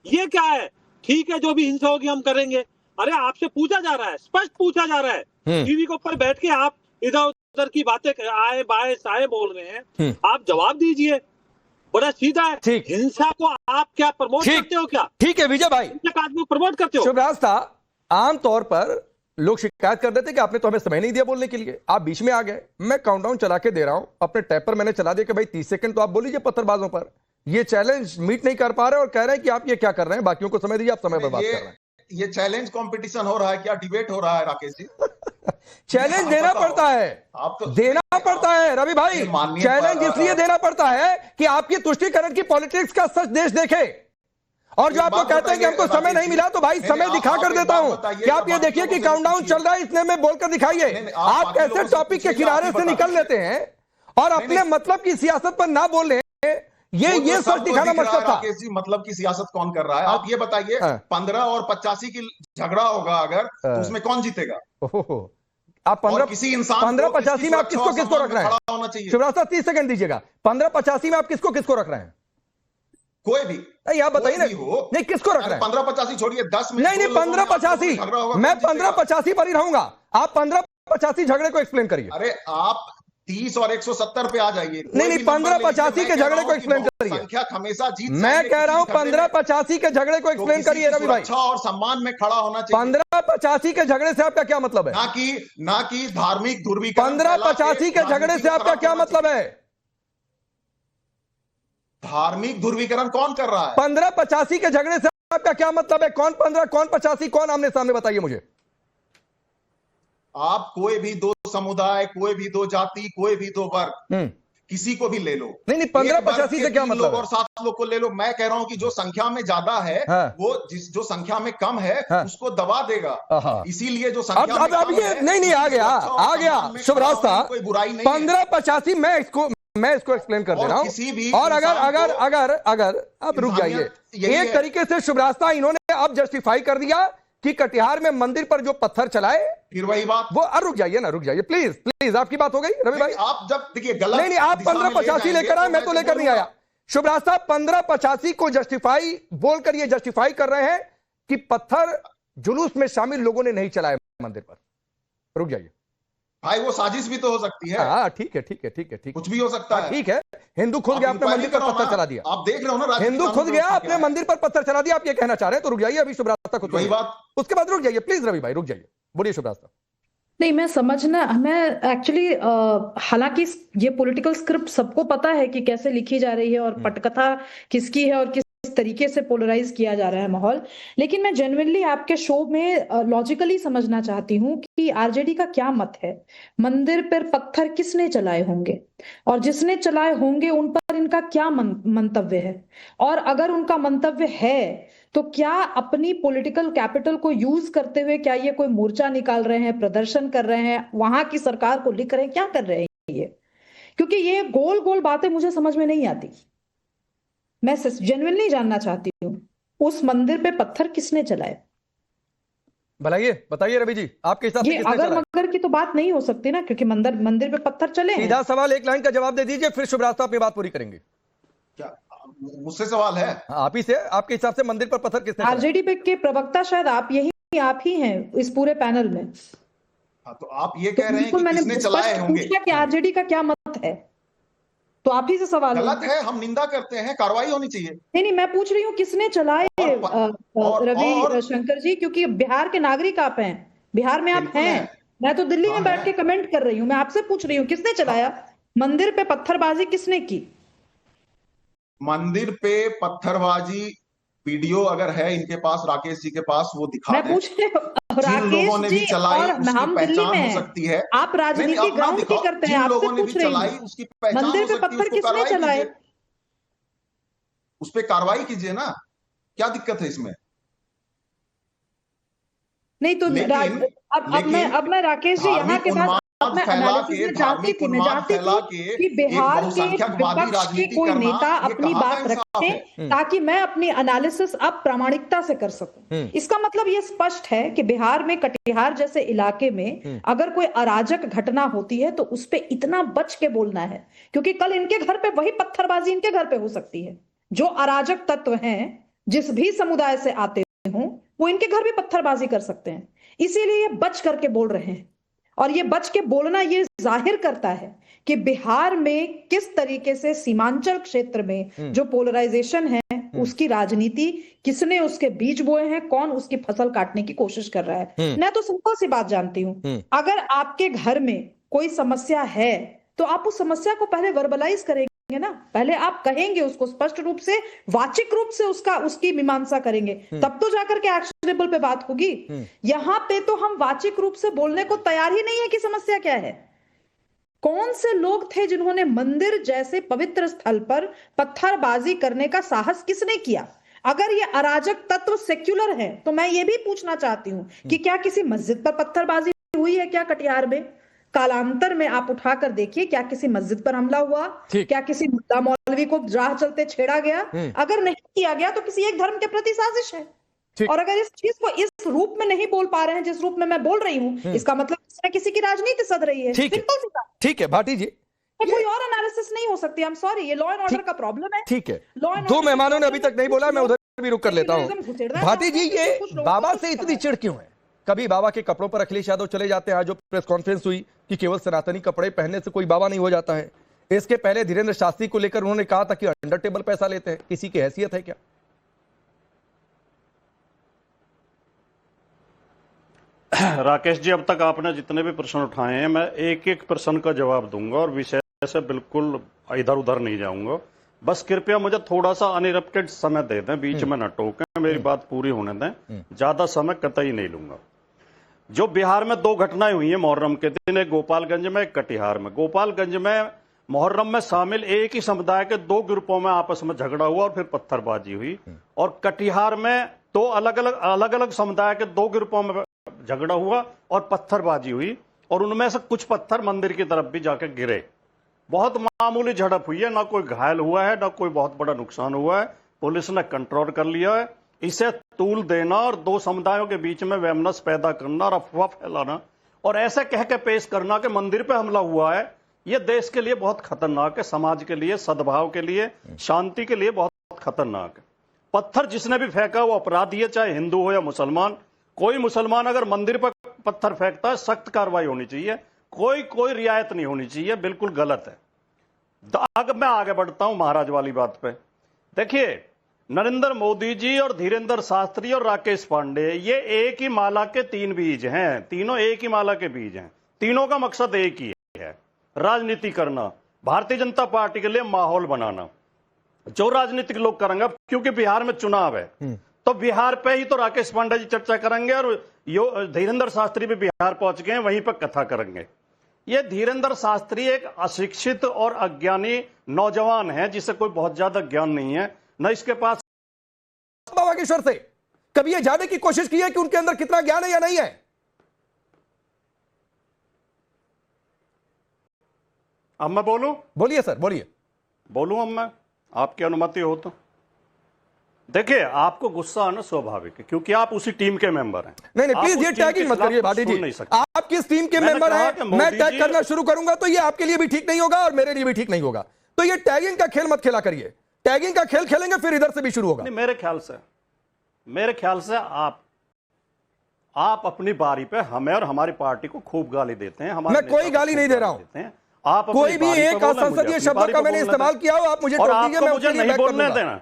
ये क्या है? ठीक है, जो भी हिंसा होगी हम करेंगे। अरे आपसे पूछा जा रहा है, स्पष्ट पूछा जा रहा है, टीवी के ऊपर बैठ के आप इधर उधर की बातें आए बाएं साए बोल रहे हैं, आप जवाब दीजिए। बड़ा सीधा है। हिंसा को आप क्या प्रमोट करते हो? क्या ठीक है विजय भाई, आदमी प्रमोट करते हो? शुभराज था, आमतौर पर लोग शिकायत कर देते कि आपने तो हमें समय नहीं दिया बोलने के लिए, आप बीच में आ गए। मैं काउंटडाउन चला के दे रहा हूं, अपने टैब पर मैंने चला दिया कि भाई 30 सेकंड तो आप बोल लीजिए पत्थरबाजों पर। ये चैलेंज मीट नहीं कर पा रहे और कह रहे हैं कि आप ये क्या कर रहे हैं, बाकियों को समय दीजिए, आप समय बर्बाद कर रहे हैं। ये चैलेंज कंपटीशन हो रहा है क्या? डिबेट हो रहा है राकेश जी? चैलेंज देना पड़ता है, आप तो देना पड़ता है रवि भाई। चैलेंज इसलिए देना पड़ता है कि आपकी तुष्टीकरण की पॉलिटिक्स का सच देश देखे। और जो आपको कहते हैं कि हमको समय नहीं मिला, तो भाई समय दिखा कर देता हूं कि आप ये देखिए कि काउंटडाउन चल रहा है, इसने में बोलकर दिखाइए। आप कैसे टॉपिक के किनारे से निकल लेते हैं और अपने मतलब की सियासत पर ना बोल रहे हैं, ये सच दिखाना मकसद था। राकेश जी, मतलब की सियासत कौन कर रहा है? आप ये बताइए, 15 और 85 की झगड़ा होगा अगर, तो उसमें कौन जीतेगा? आप 15-85 में आप किसको रख रहे हैं? शिवराज साहब 30 सेकंड दीजिएगा। 15-85 में आप किसको रख रहे हैं? कोई भी नहीं, आप बताइए नहीं किसको रख रहे हैं? 15-85 छोड़िए, 10 में नहीं 15-85, मैं 15-85 पर ही रहूंगा। आप 15-85 झगड़े को एक्सप्लेन करिए। अरे आप 30 और 170 पे आ जाइए। नहीं 15-85 के झगड़े को एक्सप्लेन करिए। संख्या हमेशा जीत। मैं कह रहा हूं 15-85 के झगड़े को एक्सप्लेन करिए रवि भाई। अच्छा और सम्मान में खड़ा होना चाहिए। 15-85 के झगड़े से आपका क्या मतलब है? ना कि धार्मिक ध्रुवीकरण। 15-85 के झगड़े से आपका क्या मतलब है? धार्मिक ध्रुवीकरण कौन कर रहा है? 15-85 के झगड़े से आपका क्या मतलब है? कौन 15, कौन 85, कौन आमने सामने बताइए मुझे। आप कोई भी दो समुदाय, कोई भी दो जाति, कोई भी दो वर्ग किसी को भी ले लो। नहीं 15-85 से क्या 3 मतलब लोग है? और 7 लोग को ले लो। मैं कह रहा हूं कि जो संख्या में ज्यादा है हाँ। वो जो संख्या में कम है हाँ। उसको दबा देगा। हाँ। इसीलिए जो संख्या में अब कम ये है, नहीं आ गया सुरक्षा और सम्मान में शुभ खड़ा रास्ता। होने में कोई बुराई नहीं है। 15-85 मैं इसको एक्सप्लेन कर दे रहा किसी भी हूं। और इंसान अगर आप रुक जाइए, यही एक है। तरीके से शुभ रास्ता इन्होंने अब जस्टिफाई कर दिया कि कटिहार में मंदिर पर जो पत्थर चलाए, फिर वही बात वो रुक जाइए प्लीज आपकी बात हो गई रवि भाई। आप जब देखिए गलत नहीं आप 15-85 लेकर आए, मैं तो लेकर नहीं आया। शुभ रास्ता 15-85 को जस्टिफाई बोलकर ये जस्टिफाई कर रहे हैं कि पत्थर जुलूस में शामिल लोगों ने नहीं चलाए मंदिर पर। रुक जाइए भाई, वो साजिश भी तो हो सकती है। हाँ ठीक है कुछ भी हो सकता है। ठीक है, हिंदू खुद गया अपने मंदिर पर पत्थर चला दिया। आप देख रहे हो ना, हिंदू खुद गया अपने मंदिर पर पत्थर चला दिया, आप ये कहना चाह रहे हैं? तो रुक जाइए, अभी शुभ रास्ता खुद वही बात। उसके बाद रुक जाइए प्लीज रवि भाई, रुक जाइए, बोलिए शुभ रास्ता। नहीं, मैं एक्चुअली हालांकि ये पॉलिटिकल स्क्रिप्ट सबको पता है कि कैसे लिखी जा रही है और पटकथा किसकी है और किस तरीके से पोलराइज किया जा रहा है माहौल, लेकिन मैं जेन्युइनली आपके शो में लॉजिकली समझना चाहती हूँ कि आरजेडी का क्या मत है। मंदिर पर पत्थर किसने चलाए होंगे और जिसने चलाए होंगे उन पर इनका क्या मंतव्य है, और अगर उनका मंतव्य है तो क्या अपनी पॉलिटिकल कैपिटल को यूज करते हुए क्या ये कोई मोर्चा निकाल रहे हैं, प्रदर्शन कर रहे हैं, वहां की सरकार को लिख रहे हैं, क्या कर रहे हैं ये? क्योंकि ये गोल गोल बातें मुझे समझ में नहीं आती। मैं जेन्युइनली जानना चाहती हूँ उस मंदिर पे पत्थर किसने चलाए। बताइए रवि जी, आपके हिसाब से किसने अगर मगर की तो बात नहीं हो सकती ना, क्योंकि मंदिर पे पत्थर चले। सीधा सवाल, एक लाइन का जवाब दे दीजिए, फिर शुभ रास्ता अपनी बात पूरी करेंगे। क्या मुझसे सवाल है? आप ही से, आपके हिसाब से मंदिर पर पत्थर किसने? आरजेडी के प्रवक्ता शायद आप ही हैं इस पूरे पैनल में। हाँ, तो आप ये कह रहे हैं कि किसने चलाए होंगे? कि आरजेडी का क्या मत है, तो आप ही से सवाल। गलत है, हम निंदा करते हैं, कार्रवाई होनी चाहिए। नहीं मैं पूछ रही हूँ किसने चलाए रवि शंकर जी, क्योंकि बिहार के नागरिक आप हैं, बिहार में आप हैं। मैं तो दिल्ली में बैठ के कमेंट कर रही हूँ, मैं आपसे पूछ रही हूँ किसने चलाया मंदिर पे पत्थरबाजी, किसने की? मंदिर पे पत्थरबाजी वीडियो अगर है इनके पास, राकेश जी के पास, वो दिखा मैं पूछ रही हूँ जिन लोगों ने भी चलाई उसकी हम दिल्ली पहचान में हो सकती है। आप राजनीति ग्राउंड की करते हैं, आपसे पूछ रही हूँ उसकी पहचान मंदिर पे पत्थर किसने चलाए, उस पे कार्रवाई कीजिए ना, क्या दिक्कत है इसमें? नहीं तो अब मैं राकेश जी यहाँ के बाद मैं जानती थी कि बिहार के विपक्ष के कोई नेता अपनी बात रखे ताकि मैं अपनी एनालिसिस अब प्रामाणिकता से कर सकूं। इसका मतलब ये स्पष्ट है कि बिहार में कटिहार जैसे इलाके में अगर कोई अराजक घटना होती है तो उस पर इतना बच के बोलना है, क्योंकि कल इनके घर पे वही पत्थरबाजी इनके घर पे हो सकती है। जो अराजक तत्व हैं जिस भी समुदाय से आते हों वो इनके घर भी पत्थरबाजी कर सकते हैं, इसीलिए ये बच करके बोल रहे हैं। और ये बच के बोलना ये जाहिर करता है कि बिहार में किस तरीके से सीमांचल क्षेत्र में जो पोलराइजेशन है उसकी राजनीति किसने उसके बीज बोए हैं, कौन उसकी फसल काटने की कोशिश कर रहा है। मैं तो सिंपल सी बात जानती हूं, अगर आपके घर में कोई समस्या है तो आप उस समस्या को पहले वर्बलाइज करेंगे ना, पहले आप कहेंगे उसको स्पष्ट रूप से, वाचिक रूप से उसकी मीमांसा करेंगे, तब तो जाकर के एक्शनेबल पे बात होगी। यहां पे तो हम वाचिक रूप से बोलने को तैयार ही नहीं है कि समस्या क्या है। कौन से लोग थे जिन्होंने मंदिर जैसे पवित्र स्थल पर पत्थरबाजी करने का साहस किसने किया? अगर ये अराजक तत्व सेक्युलर है तो मैं ये भी पूछना चाहती हूं कि क्या किसी मस्जिद पर पत्थरबाजी हुई है क्या कटिहार में? कालांतर में आप उठाकर देखिए, क्या किसी मस्जिद पर हमला हुआ? क्या किसी मुल्ला मौलवी को राह चलते छेड़ा गया? अगर नहीं किया गया तो किसी एक धर्म के प्रति साजिश है। और अगर इस चीज को इस रूप में नहीं बोल पा रहे हैं जिस रूप में मैं बोल रही हूँ, इसका मतलब किसी की राजनीति सध रही है। ठीक है भाटी जी, कोई और एनालिसिस नहीं हो सकती। आई एम सॉरी, ये लॉ एंड ऑर्डर का प्रॉब्लम है। ठीक है, दो मेहमानों ने अभी तक नहीं बोला, मैं उधर भी रुक कर लेता हूँ। भाटी जी, ये बाबा से इतनी चिढ़ क्यों है? कभी बाबा के कपड़ों पर अखिलेश यादव चले जाते हैं, आज जो प्रेस कॉन्फ्रेंस हुई कि केवल सनातनी कपड़े पहनने से कोई बाबा नहीं हो जाता है। इसके पहले धीरेन्द्र शास्त्री को लेकर उन्होंने कहा था कि अंडर टेबल पैसा लेते हैं, किसी की हैसियत है क्या? राकेश जी, अब तक आपने जितने भी प्रश्न उठाए हैं मैं एक एक प्रश्न का जवाब दूंगा और विषय से बिल्कुल इधर उधर नहीं जाऊंगा। बस कृपया मुझे थोड़ा सा अनइरप्टेड समय दे दें, बीच में न टोकें, मेरी बात पूरी होने दें, ज्यादा समय कतई नहीं लूंगा। जो बिहार में दो घटनाएं हुई हैं मुहर्रम के दिन, एक गोपालगंज में, एक कटिहार में। गोपालगंज में मुहर्रम में शामिल एक ही समुदाय के 2 ग्रुपों में आपस में झगड़ा हुआ और फिर पत्थरबाजी हुई, और कटिहार में 2 अलग अलग समुदाय के 2 ग्रुपों में झगड़ा हुआ और पत्थरबाजी हुई, और उनमें से कुछ पत्थर मंदिर की तरफ भी जाकर गिरे। बहुत मामूली झड़प हुई है, ना कोई घायल हुआ है, ना कोई बहुत बड़ा नुकसान हुआ है। पुलिस ने कंट्रोल कर लिया है। इसे तूल देना और 2 समुदायों के बीच में वैमनस पैदा करना और अफवाह फैलाना और ऐसे कह के पेश करना कि मंदिर पे हमला हुआ है, यह देश के लिए बहुत खतरनाक है, समाज के लिए, सद्भाव के लिए, शांति के लिए बहुत खतरनाक है। पत्थर जिसने भी फेंका वो अपराधी है, चाहे हिंदू हो या मुसलमान। कोई मुसलमान अगर मंदिर पर पत्थर फेंकता है, सख्त कार्रवाई होनी चाहिए, कोई रियायत नहीं होनी चाहिए, बिल्कुल गलत है। अब मैं आगे बढ़ता हूं महाराज वाली बात पे। देखिए, नरेंद्र मोदी जी और धीरेंद्र शास्त्री और राकेश पांडे, ये एक ही माला के 3 बीज हैं, तीनों एक ही माला के बीज हैं। तीनों का मकसद एक ही है, राजनीति करना, भारतीय जनता पार्टी के लिए माहौल बनाना। जो राजनीतिक लोग करेंगे, क्योंकि बिहार में चुनाव है, तो बिहार पे ही तो राकेश पांडे जी चर्चा करेंगे और धीरेंद्र शास्त्री भी बिहार पहुंच गए, वहीं पर कथा करेंगे। ये धीरेंद्र शास्त्री एक अशिक्षित और अज्ञानी नौजवान है, जिसे कोई बहुत ज्यादा ज्ञान नहीं है, न इसके पास। बाबा वागीश्वर से कभी ये जानने की कोशिश की है कि उनके अंदर कितना ज्ञान है या नहीं है? अब मैं बोलूं? बोलिए सर, बोलिए। बोलूं अब मैं, आपकी अनुमति हो तो। देखिए, आपको गुस्सा आना स्वाभाविक है, क्योंकि आप उसी टीम के मेंबर हैं। नहीं प्लीज ये टैगिंग मत करिए भाटी जी। आप किस टीम के मेंबर हैं, मैं टैग करना शुरू करूंगा तो ये आपके लिए भी ठीक नहीं होगा और मेरे लिए भी ठीक नहीं होगा। तो ये टैगिंग का खेल मत खेला करिए। टैगिंग का खेल खेलेंगे फिर इधर से भी शुरू होगा। नहीं, मेरे ख्याल से आप अपनी बारी पे हमें और हमारी पार्टी को खूब गाली देते हैं। मैं कोई गाली नहीं दे रहा हूं। आप कोई भी एक असंसदीय शब्द का मैंने इस्तेमाल किया हो, आप मुझे टोक दीजिए, मैं मुझे नहीं बोलने देना।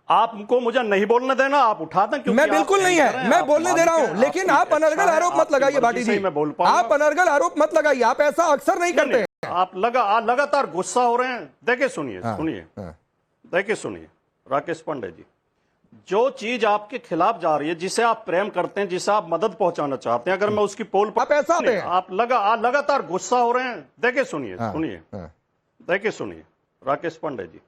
आपको मुझे नहीं बोलने देना, आप उठा दें, क्योंकि मैं बिल्कुल नहीं है, मैं बोलने दे रहा हूं, लेकिन आप अनर्गल आरोप मत लगाइए भाटी जी। आप अनर्गल आरोप मत लगाइए, आप ऐसा अक्सर नहीं करते हैं। आप लगातार गुस्सा हो रहे हैं। देखिए, सुनिए राकेश पांडे जी, जो चीज आपके खिलाफ जा रही है, जिसे आप प्रेम करते हैं, जिसे आप मदद पहुंचाना चाहते हैं, अगर मैं उसकी पोल पर, आप ऐसा आप लगातार गुस्सा हो रहे हैं। देखिए, सुनिए राकेश पांडे जी,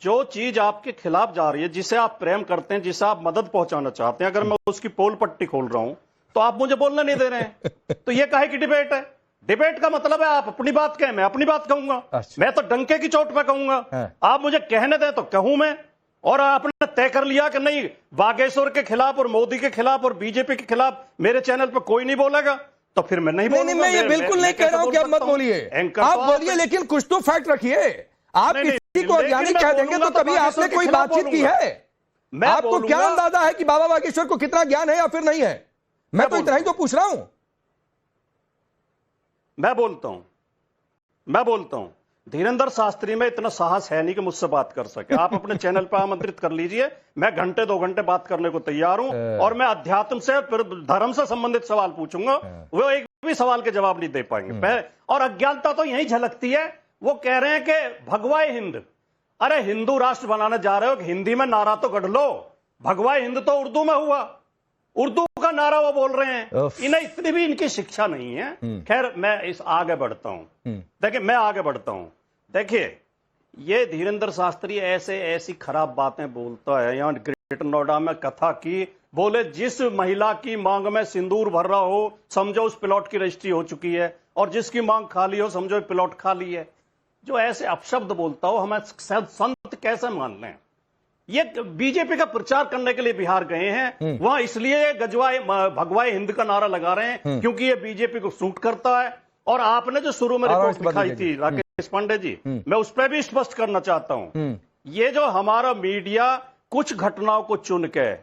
जो चीज आपके खिलाफ जा रही है, जिसे आप प्रेम करते हैं, जिसे आप मदद पहुंचाना चाहते हैं, अगर मैं उसकी पोल पट्टी खोल रहा हूं तो आप मुझे बोलने नहीं दे रहे हैं। तो ये काहे की डिबेट है? डिबेट का मतलब है आप अपनी बात कहें, मैं अपनी बात कहूंगा। मैं तो डंके की चोट पे कहूंगा, आप मुझे कहने दें तो कहूं मैं। और आपने तय कर लिया कि नहीं, बागेश्वर के खिलाफ और मोदी के खिलाफ और बीजेपी के खिलाफ मेरे चैनल पर कोई नहीं बोलेगा, तो फिर मैं नहीं बोलूंगा। मैं ये बिल्कुल नहीं कह रहा हूं कि आप मत बोलिए, आप बोलिए, लेकिन कुछ तो फैक्ट रखिए। आप किसी को अज्ञानी कह देंगे तो कभी आपने कोई बातचीत की है? आपको क्या अंदाजा है कि बाबा बागेश्वर को कितना ज्ञान है या फिर नहीं है? मैं तो इतना ही तो पूछ रहा हूं। मैं बोलता हूं धीरेंद्र शास्त्री में इतना साहस है नहीं कि मुझसे बात कर सके। आप अपने चैनल पर आमंत्रित कर लीजिए, मैं घंटे 2 घंटे बात करने को तैयार हूं, और मैं अध्यात्म से, धर्म से संबंधित सवाल पूछूंगा, वो एक भी सवाल के जवाब नहीं दे पाएंगे। और अज्ञानता तो यही झलकती है। वो कह रहे हैं कि भगवाए हिंद, अरे हिंदू राष्ट्र बनाने जा रहे हो, हिंदी में नारा तो गढ़ लो। भगवाए हिंद तो उर्दू में हुआ, उर्दू का नारा वो बोल रहे हैं। इन्हें इतनी भी इनकी शिक्षा नहीं है। खैर, मैं आगे बढ़ता हूं। देखिए, ये धीरेंद्र शास्त्री ऐसी खराब बातें बोलता है। यहाँ ग्रेटर नोएडा में कथा की, बोले जिस महिला की मांग में सिंदूर भर रहा हो, समझो उस प्लॉट की रजिस्ट्री हो चुकी है, और जिसकी मांग खाली हो, समझो प्लॉट खाली है। जो ऐसे अपशब्द बोलता हो, हमें संत कैसे मान लें? ये बीजेपी का प्रचार करने के लिए बिहार गए हैं, वहां इसलिए भगवाए हिंद का नारा लगा रहे हैं क्योंकि ये बीजेपी को सूट करता है। और आपने जो शुरू में रिपोर्ट दिखाई थी राकेश पांडे जी, मैं उस पर भी स्पष्ट करना चाहता हूं, ये जो हमारा मीडिया कुछ घटनाओं को चुन के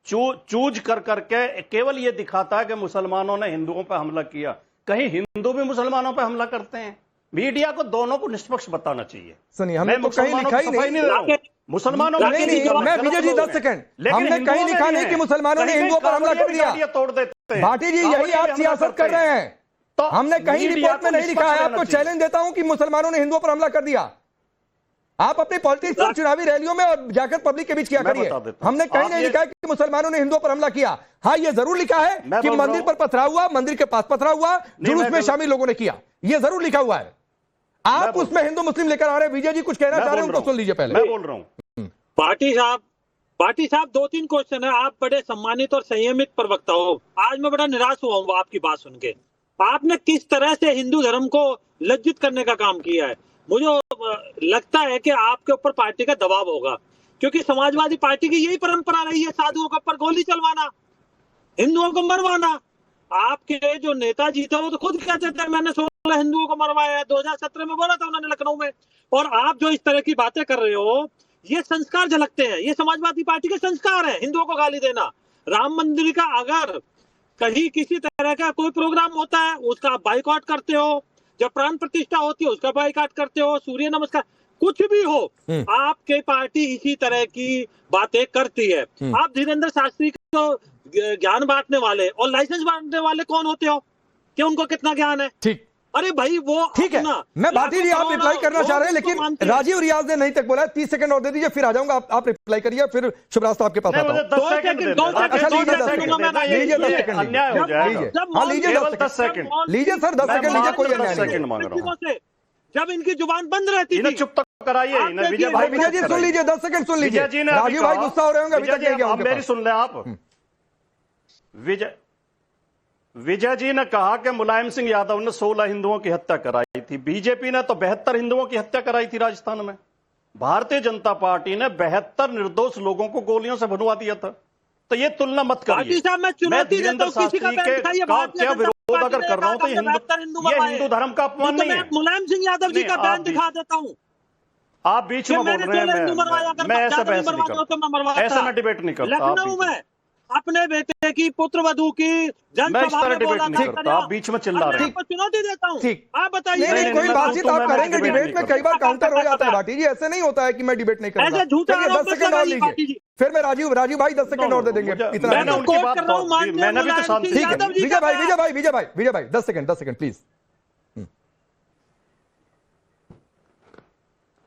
चूज कर करके केवल ये दिखाता है कि मुसलमानों ने हिंदुओं पर हमला किया, कहीं हिंदू भी मुसलमानों पर हमला करते हैं। मीडिया को दोनों को निष्पक्ष बताना चाहिए। सुनिए, हमने तो कहीं लिखा ही नहीं मुसलमानों ने। मैं विजय जी 10 सेकंड, हमने कहीं लिखा नहीं कि मुसलमानों ने हिंदुओं पर हमला कर दिया। तोड़ देते हैं भाटी जी, यही आप सियासत कर रहे हैं। तो हमने कहीं रिपोर्ट में नहीं लिखा है। आपको चैलेंज देता हूं कि मुसलमानों ने हिंदुओं पर हमला कर दिया। आप अपनी पॉलिटिक्स और चुनावी रैलियों में और जाकर पब्लिक के बीच किया करिए। हमने कहीं नहीं लिखा है कि मुसलमानों ने हिंदुओं पर हमला किया। हाँ, ये जरूर लिखा है कि मंदिर पर पथराव हुआ, मंदिर के पास पथराव हुआ, जुलूस में शामिल लोगों ने किया, ये जरूर लिखा हुआ है। आप उसमें हिंदू मुस्लिम लेकर आ रहे हैं। विजय जी कुछ कहना चाह रहे हैं, उनको सुन लीजिए पहले। मैं बोल रहा हूँ पार्टी साहब 2-3 क्वेश्चन है। आप बड़े सम्मानित और संयमित प्रवक्ता हो। आज मैं बड़ा निराश हुआ हूँ आपकी बात सुन के। आपने किस तरह से हिंदू धर्म को लज्जित करने का काम किया है। मुझे लगता है कि आपके ऊपर पार्टी का दबाव होगा, क्योंकि समाजवादी पार्टी की यही परंपरा रही है, साधुओं के ऊपर गोली चलवाना, हिंदुओं को मरवाना। आपके जो नेताजी थे वो तो खुद कहते थे मैंने 16 हिंदुओं को मरवाया है, 2017 में बोला था उन्होंने लखनऊ में। और आप जो इस तरह की बातें कर रहे हो, ये संस्कार झलकते हैं, ये समाजवादी पार्टी के संस्कार हैं, हिंदुओं को गाली देना। राम मंदिर का अगर कहीं किसी तरह का कोई प्रोग्राम होता है उसका आप बाइकआउट करते हो, जब प्राण प्रतिष्ठा होती है उसका बाइकआउट करते हो, सूर्य नमस्कार कुछ भी हो, आपके पार्टी इसी तरह की बातें करती है। आप धीरेन्द्र शास्त्री को ज्ञान बांटने वाले और लाइसेंस बांटने वाले कौन होते हो कि उनको कितना ज्ञान है? ठीक, अरे भाई वो ठीक है। मैं भारती जी आप रिप्लाई करना चाह रहे हैं, लेकिन राजीव रियाज ने नहीं तक बोला। 30 सेकंड और दे दीजिए, फिर आ जाऊंगा। आप रिप्लाई करिए, फिर शुभराज साहब के पास आता हूं। लीजिए 10 सेकंड, लीजिए 10 सेकंड, लीजिए सर 10 सेकंड लीजिए, कोई अन्याय नहीं। जब इनकी जुबान बंद रहती थी, चुप तक कराइए। विजय जी सुन लीजिए, 10 सेकंड सुन लीजिए। राजीव भाई गुस्सा हो रहे होंगे, अभी तक नहीं गया। मेरी सुन ले आप। विजय जी ने कहा कि मुलायम सिंह यादव ने 16 हिंदुओं की हत्या कराई थी। बीजेपी ने तो 72 हिंदुओं की हत्या कराई थी राजस्थान में। भारतीय जनता पार्टी ने 72 निर्दोष लोगों को गोलियों से भुनवा दिया था। तो ये तुलना मत करिए। मैं धीरेन्द्र शास्त्री का क्या विरोध अगर कर रहा हूं तो ये हिंदू धर्म का अपमान नहीं है। मुलायम सिंह यादव जी का बयान दिखा देता हूं। आप बीच में बोल रहे हैं, मैं ऐसा बहस नहीं करता, ऐसा मैं डिबेट नहीं करता। लखनऊ में अपने बेटे की पुत्रवधू की जनसभा में बोला था, आप बीच में चिल्ला रहे हैं। चुनौती देता हूँ, ठीक, आप बताइए। नहीं, कोई बातचीत आप करेंगे डिबेट में, कई बार काउंटर हो जाता है भाटी जी, ऐसे नहीं होता है कि मैं डिबेट नहीं करूंगा। 10 सेकंड और लीजिए, फिर मैं राजीव भाई 10 सेकंड और दे देंगे। इतना मैंने उनकी बात मैंने भी तो शांति। ठीक है विजय भाई 10 सेकंड प्लीज।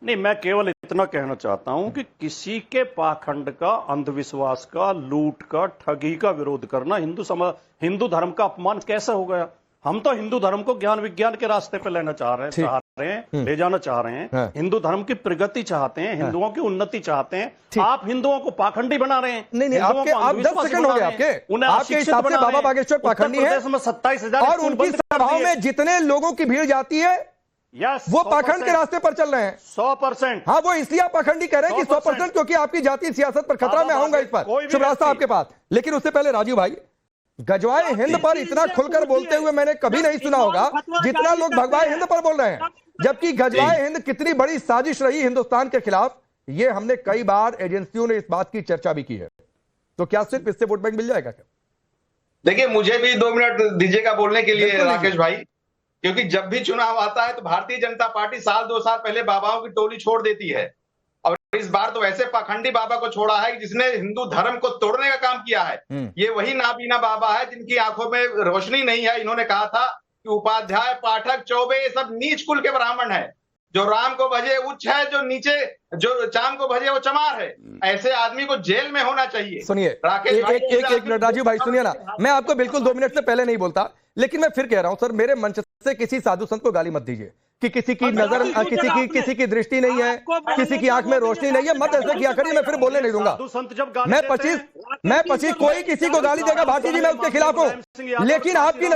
नहीं, मैं केवल इतना कहना चाहता हूं कि किसी के पाखंड का, अंधविश्वास का, लूट का, ठगी का विरोध करना हिंदू धर्म का अपमान कैसे हो गया? हम तो हिंदू धर्म को ज्ञान विज्ञान के रास्ते पे लेना चाह रहे हैं, ले जाना चाह रहे हैं। हिंदू धर्म की प्रगति चाहते हैं, हिंदुओं की उन्नति चाहते हैं। आप हिंदुओं को पाखंडी बना रहे हैं। नहीं, आप 10 सेकंड हो गए आपके हिसाब से बाबा बागेश्वर पाखंडी है। 27,000 और उनकी सभाओं में जितने लोगों की भीड़ जाती है वो पाखंड के रास्ते पर चल रहे हैं। 100%। हाँ, वो इसलिए आप पाखंडी कह रहे हैं कि 100%, क्योंकि आपकी जातीय सियासत पर खतरा। मैं आऊंगा इस पर शुभराज साहब आपके पास, लेकिन उससे पहले राजीव भाई, गजवाए हिंद पर इतना खुलकर बोलते हुए मैंने कभी नहीं सुना होगा जितना लोग भगवाए हिंद पर बोल रहे हैं। जबकि गजवाए हिंद कितनी बड़ी साजिश रही हिंदुस्तान के खिलाफ, ये हमने कई बार एजेंसियों ने इस बात की चर्चा भी की है। तो क्या सिर्फ इससे वोट बैंक मिल जाएगा क्या? देखिए, मुझे भी 2 मिनट दीजिएगा बोलने के लिए राकेश भाई, क्योंकि जब भी चुनाव आता है तो भारतीय जनता पार्टी साल 2 साल पहले बाबाओं की टोली छोड़ देती है। और इस बार तो ऐसे पाखंडी बाबा को छोड़ा है जिसने हिंदू धर्म को तोड़ने का काम किया है। ये वही नाबीना बाबा है जिनकी आंखों में रोशनी नहीं है। इन्होंने कहा था कि उपाध्याय, पाठक, चौबे ये सब नीच कुल के ब्राह्मण है। जो राम को भजे उच्च है, जो नीचे जो चाम को भजे वो चमार है। ऐसे आदमी को जेल में होना चाहिए। सुनिए एक मिनट राजीव भाई, सुनिए ना, मैं आपको बिल्कुल 2 मिनट से पहले नहीं बोलता, लेकिन मैं फिर कह रहा हूं सर, मेरे मंच से किसी साधु संत को गाली मत दीजिए कि किसी की नजर, किसी की दृष्टि नहीं है, किसी की आंख में रोशनी नहीं है, मत ऐसे किया करिए। मैं फिर बोलने नहीं दूंगा। मैं 25 कोई किसी को गाली देगा भाटी जी, मैं उसके खिलाफ हूं। लेकिन आपकी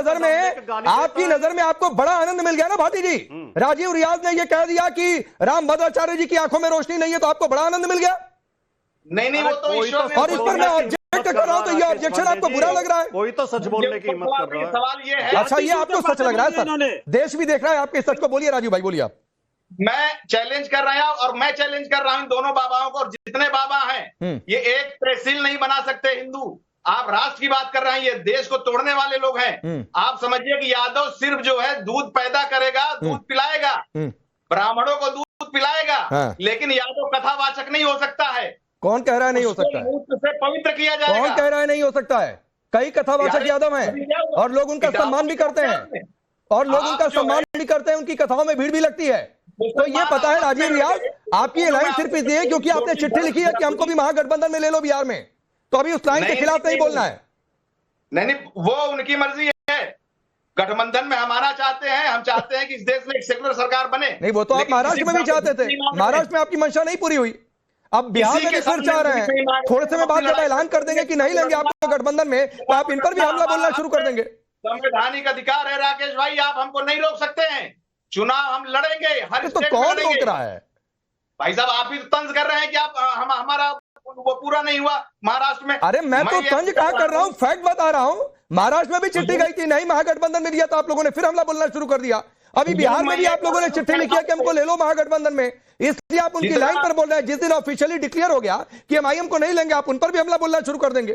नजर में आपको बड़ा आनंद मिल गया ना भाटी जी। राजीव रियाज ने यह कह दिया कि राम भद्राचार्य जी की आंखों में रोशनी नहीं है, तो आपको बड़ा आनंद मिल गया। नहीं, वो तो और इस पर मैं ऑब्जेक्ट कर रहा हूं, तो ये ऑब्जेक्शन आपको बुरा लग रहा है? कोई तो सच बोलने की हिम्मत कर रहा है। सवाल ये है, अच्छा, ये आपको सच लग रहा है सर? देश भी देख रहा है आपके सच को। बोलिए राजीव भाई, बोलिए आप। मैं चैलेंज कर रहा हूं और मैं चैलेंज कर रहा हूं दोनों बाबाओं को, और जितने बाबा हैं ये एक तहसील नहीं बना सकते हिंदू। आप राष्ट्र की बात कर रहे हैं, ये देश को तोड़ने वाले लोग हैं। आप समझिए कि यादव सिर्फ जो है दूध पैदा करेगा, दूध पिलाएगा, ब्राह्मणों को दूध पिलाएगा, लेकिन यादव कथावाचक नहीं हो सकता है। कौन कह रहा है नहीं हो सकता है? से पवित्र किया जाएगा। कौन कह रहा है नहीं हो सकता है? कई कथावाचक यादव हैं और लोग उनका सम्मान भी करते हैं, उनकी कथाओं में भीड़ भी लगती है। तो ये पता है राजीव रियाज, आपकी ये लाइन सिर्फ इसलिए है क्योंकि आपने चिट्ठी लिखी है कि हमको भी महागठबंधन में ले लो बिहार में, तो अभी उस लाइन के खिलाफ नहीं बोलना है। नहीं, वो उनकी मर्जी है। गठबंधन में हमारा चाहते हैं, हम चाहते हैं कि इस देश में एक सेकुलर सरकार बने। नहीं, वो तो आप महाराष्ट्र में भी चाहते थे, महाराष्ट्र में आपकी मंशा नहीं पूरी हुई, अब बिहार में भी फिर चाह रहे हैं। थोड़े समय बाद जब ऐलान कर देंगे कि नहीं लेंगे आपको गठबंधन में, तो आप इन पर भी हमला बोलना शुरू कर देंगे। संवैधानिक अधिकार है राकेश भाई, आप हमको नहीं रोक सकते हैं। चुनाव हम लड़ेंगे, हर तो कौन रोक रहा है? भाई साहब, आप ही तो तंज कर रहे हैं कि आप हमारा वो पूरा नहीं हुआ महाराष्ट्र में। अरे मैं तो तंज कहा कर रहा हूं, फैक्ट बता रहा हूं। महाराष्ट्र में भी चिट्ठी गई थी, नहीं महागठबंधन में दिया, तो आप लोगों ने फिर हमला बोलना शुरू कर दिया। अभी बिहार में भी आप लोगों ने चिट्ठी लिखी है कि हमको ले लो महागठबंधन में, इसलिए आप उनकी लाइन पर बोल रहे हैं। जिस दिन ऑफिशियली डिक्लेयर हो गया कि हम आईएम को नहीं लेंगे, आप उन पर भी हमला बोलना शुरू कर देंगे,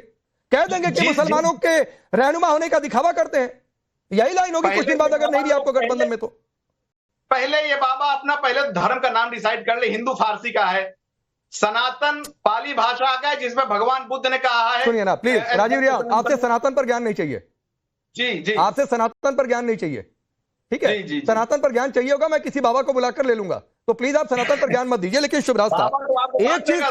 कह देंगे कि मुसलमानों के रहनुमा होने का दिखावा करते हैं। यही लाइन होगी कुछ दिन बाद अगर नहीं दिया आपको गठबंधन में। तो पहले ये बाबा अपना पहले धर्म का नाम डिसाइड कर ले। हिंदू फारसी का है, सनातन पाली भाषा का है, जिसमें भगवान बुद्ध ने कहा है। सुनिए ना प्लीज राजीव रियाज, आपसे सनातन पर ज्ञान नहीं चाहिए। जी, आपसे सनातन पर ज्ञान नहीं चाहिए, ठीक है? जी। सनातन पर ज्ञान चाहिए होगा, मैं किसी बाबा को बुलाकर ले लूंगा, तो प्लीज आप सनातन पर ज्ञान मत दीजिए। लेकिन शुभराज साहब एक चीज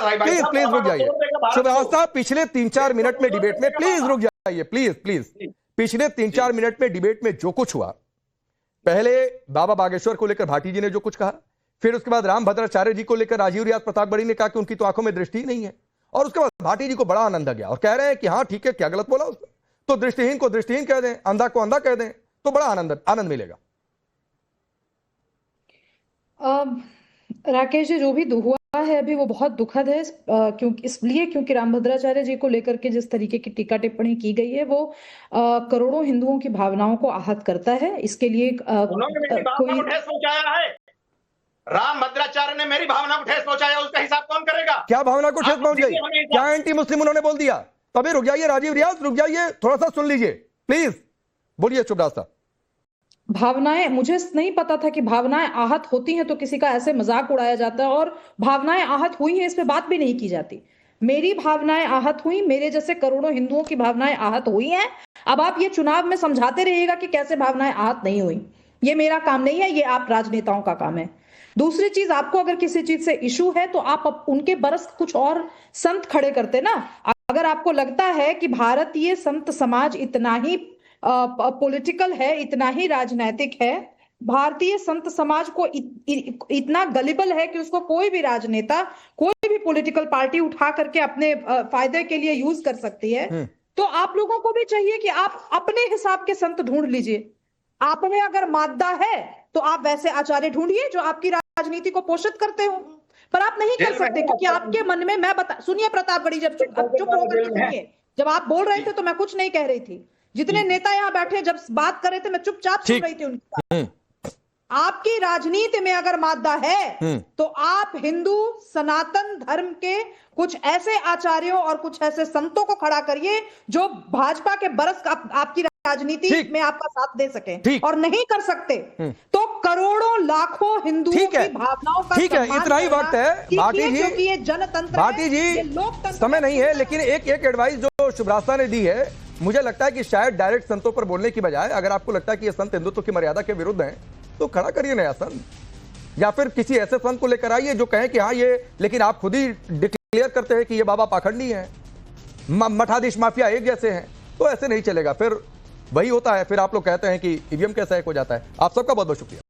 प्लीज रुक जाइए। शुभराज साहब पिछले 3-4 मिनट में डिबेट में प्लीज रुक जाइए, प्लीज। पिछले 3-4 मिनट में डिबेट में जो कुछ हुआ, पहले बाबा बागेश्वर को लेकर भाटी जी ने जो कुछ कहा, फिर उसके बाद रामभद्राचार्य जी को लेकर राजीव रियाज प्रताप बड़ी ने कहा कि उनकी तो आंखों में दृष्टि ही नहीं है, और उसके बाद भाटी जी को बड़ा आनंद आ गया और कह रहे हैं कि हाँ ठीक है, क्या गलत बोला उसने, तो दृष्टिहीन को दृष्टिहीन कह दें, अंधा को अंधा कह दें, तो बड़ा आनंद मिलेगा। राकेश जी, जो भी हुआ है अभी वो बहुत दुखद है, क्योंकि रामभद्राचार्य जी को लेकर के जिस तरीके की टीका टिप्पणी की गई है वो करोड़ों हिंदुओं की भावनाओं को आहत करता है। इसके लिए कोई ठेस पहुंचाया है। रामभद्राचार्य ने मेरी भावना को ठेस पहुंचाया, उसका हिसाब कौन करेगा? क्या भावना को ठेस पहुंच गई? क्या एंटी मुस्लिम उन्होंने बोल दिया? तो अभी रुक जाइए राजीव रियाज, रुक जाइए, थोड़ा सा सुन लीजिए प्लीज, बोलिए शुभराज साहब। भावनाएं, मुझे नहीं पता था कि भावनाएं आहत होती हैं तो किसी का ऐसे मजाक उड़ाया जाता है, और भावनाएं आहत हुई हैं इस पे बात भी नहीं की जाती। मेरी भावनाएं आहत हुई, मेरे जैसे करोड़ों हिंदुओं की भावनाएं आहत हुई हैं। अब आप ये चुनाव में समझाते रहिएगा कि कैसे भावनाएं आहत नहीं हुई, ये मेरा काम नहीं है, ये आप राजनेताओं का काम है। दूसरी चीज, आपको अगर किसी चीज से इशू है तो आप उनके बरस कुछ और संत खड़े करते ना। अगर आपको लगता है कि भारतीय संत समाज इतना ही पॉलिटिकल है, इतना ही राजनैतिक है, भारतीय संत समाज को इतना गलिबल है कि उसको कोई भी राजनेता, कोई भी पॉलिटिकल पार्टी उठा करके अपने फायदे के लिए यूज कर सकती है, तो आप लोगों को भी चाहिए कि आप अपने हिसाब के संत ढूंढ लीजिए। आप में अगर मादा है तो आप वैसे आचार्य ढूंढिए जो आपकी राजनीति को पोषित करते हो, पर आप नहीं कर सकते क्योंकि आपके मन में, मैं बता, सुनिए प्रतापगढ़ी, जब चुप होकर सुनिए, जब आप बोल रहे थे तो मैं कुछ नहीं कह रही थी। जितने नेता यहाँ बैठे जब बात कर रहे थे मैं चुपचाप सुन रही थी उनकी बात। आपकी राजनीति में अगर मादा है तो आप हिंदू सनातन धर्म के कुछ ऐसे आचार्यों और कुछ ऐसे संतों को खड़ा करिए जो भाजपा के बरस आपकी राजनीति में आपका साथ दे सके, और नहीं कर सकते तो करोड़ों लाखों हिंदुओं की भावनाओं का, ठीक है, इतना ही वक्त है भाटी जी, क्योंकि ये जनतंत्र, भाटी जी लोकतंत्र, समय नहीं है। लेकिन एक एडवाइस जो शुभरास्ता ने दी है, मुझे लगता है कि शायद डायरेक्ट संतों पर बोलने की बजाय अगर आपको लगता है कि ये संत हिंदुत्व की मर्यादा के विरुद्ध हैं, तो खड़ा करिए नया संत, या फिर किसी ऐसे संत को लेकर आइए जो कहें कि हाँ ये, लेकिन आप खुद ही डिक्लेयर करते हैं कि ये बाबा पाखंडी हैं, मठाधीश माफिया एक जैसे हैं, तो ऐसे नहीं चलेगा। फिर वही होता है, फिर आप लोग कहते हैं कि ईवीएम कैसा एक हो जाता है। आप सबका बहुत बहुत शुक्रिया।